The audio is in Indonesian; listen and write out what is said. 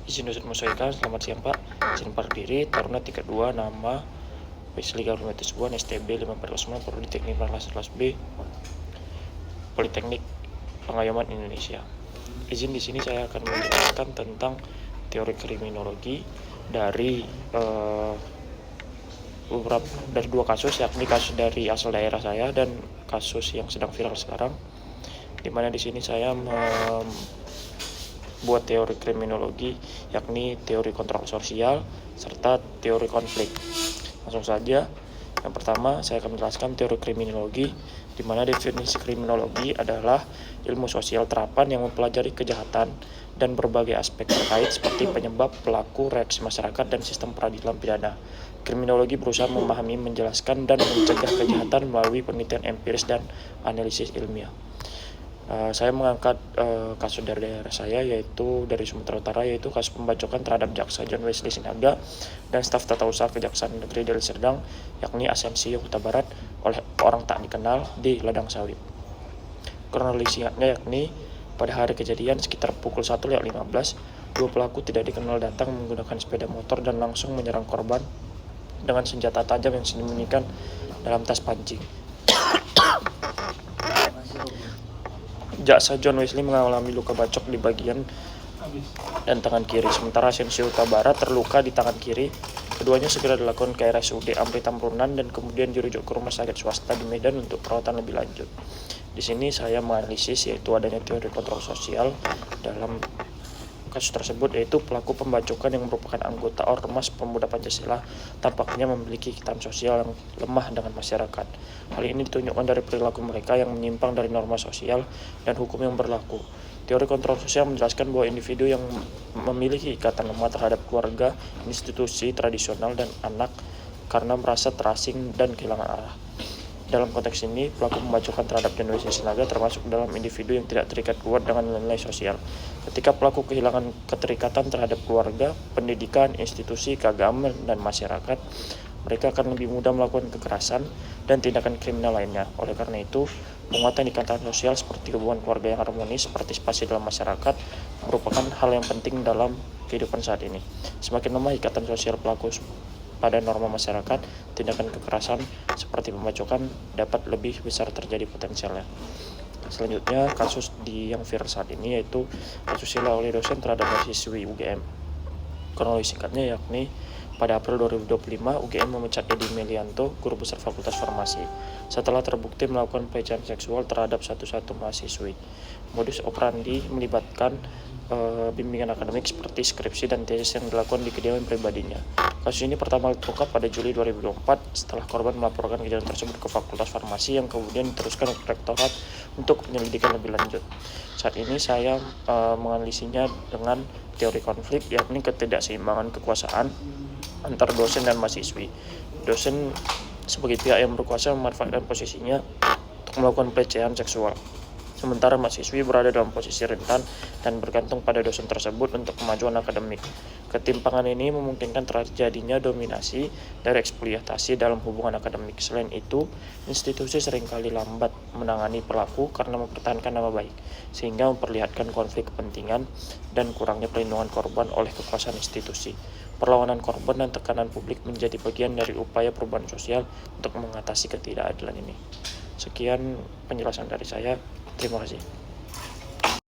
Izin Ustadz Musaika, selamat siang Pak. Izin berdiri, Taruna 32, nama Wesley Gabriel Matthew STB 549, Prodi Teknik kelas B, Politeknik Pengayoman Indonesia. Izin di sini saya akan menjelaskan tentang teori kriminologi dari dua kasus, yakni kasus dari asal daerah saya dan kasus yang sedang viral sekarang. Dimana di sini saya buat teori kriminologi, yakni teori kontrol sosial serta teori konflik. Langsung saja, yang pertama saya akan menjelaskan teori kriminologi, di mana definisi kriminologi adalah ilmu sosial terapan yang mempelajari kejahatan dan berbagai aspek terkait seperti penyebab, pelaku, reaksi masyarakat, dan sistem peradilan pidana. Kriminologi berusaha memahami, menjelaskan, dan mencegah kejahatan melalui penelitian empiris dan analisis ilmiah. Saya mengangkat kasus dari daerah saya, yaitu dari Sumatera Utara, yaitu kasus pembacokan terhadap Jaksa John Wesley Sinaga dan staf tata usaha Kejaksaan Negeri Deli Serdang, yakni Asensi Huta Barat, oleh orang tak dikenal di ladang sawit. Kronologi singkatnya yakni pada hari kejadian sekitar pukul 1:15, dua pelaku tidak dikenal datang menggunakan sepeda motor dan langsung menyerang korban dengan senjata tajam yang disembunyikan dalam tas pancing. Jaksa John Wesley mengalami luka bacok di bagian dan tangan kiri, sementara Asensi Huta Barat terluka di tangan kiri. Keduanya segera dilakukan ke RSUD Amri Tamrunan dan kemudian dirujuk ke rumah sakit swasta di Medan untuk perawatan lebih lanjut. Di sini saya menganalisis yaitu adanya teori kontrol sosial dalam kasus tersebut, yaitu pelaku pembacokan yang merupakan anggota Ormas Pemuda Pancasila tampaknya memiliki ikatan sosial yang lemah dengan masyarakat. Hal ini ditunjukkan dari perilaku mereka yang menyimpang dari norma sosial dan hukum yang berlaku. Teori kontrol sosial menjelaskan bahwa individu yang memiliki ikatan lemah terhadap keluarga, institusi tradisional, dan anak karena merasa terasing dan kehilangan arah. Dalam konteks ini, pelaku pembacokan terhadap John Wesley Sinaga termasuk dalam individu yang tidak terikat kuat dengan nilai sosial. Ketika pelaku kehilangan keterikatan terhadap keluarga, pendidikan, institusi, keagamaan, dan masyarakat, mereka akan lebih mudah melakukan kekerasan dan tindakan kriminal lainnya. Oleh karena itu, penguatan ikatan sosial seperti hubungan keluarga yang harmonis, partisipasi dalam masyarakat, merupakan hal yang penting dalam kehidupan saat ini. Semakin lemah ikatan sosial pelaku pada norma masyarakat, tindakan kekerasan seperti pembacokan dapat lebih besar terjadi potensialnya. Selanjutnya, kasus yang viral saat ini yaitu kasus sila oleh dosen terhadap mahasiswi UGM. Kronologi singkatnya yakni pada April 2025, UGM memecat Edi Melianto, guru besar Fakultas Farmasi, setelah terbukti melakukan pelecehan seksual terhadap satu mahasiswi. Modus operandi melibatkan bimbingan akademik seperti skripsi dan tesis yang dilakukan di kediaman pribadinya. Kasus ini pertama terungkap pada Juli 2024 setelah korban melaporkan kejadian tersebut ke Fakultas Farmasi yang kemudian diteruskan ke Rektorat untuk penyelidikan lebih lanjut. Saat ini saya menganalisinya dengan teori konflik, yakni ketidakseimbangan kekuasaan antar dosen dan mahasiswi. Dosen sebagai pihak yang berkuasa memanfaatkan posisinya untuk melakukan pelecehan seksual, sementara mahasiswi berada dalam posisi rentan dan bergantung pada dosen tersebut untuk kemajuan akademik. Ketimpangan ini memungkinkan terjadinya dominasi dari eksploitasi dalam hubungan akademik. Selain itu, institusi seringkali lambat menangani pelaku karena mempertahankan nama baik, sehingga memperlihatkan konflik kepentingan dan kurangnya perlindungan korban oleh kekuasaan institusi. Perlawanan korban dan tekanan publik menjadi bagian dari upaya perubahan sosial untuk mengatasi ketidakadilan ini. Sekian penjelasan dari saya. Terima kasih.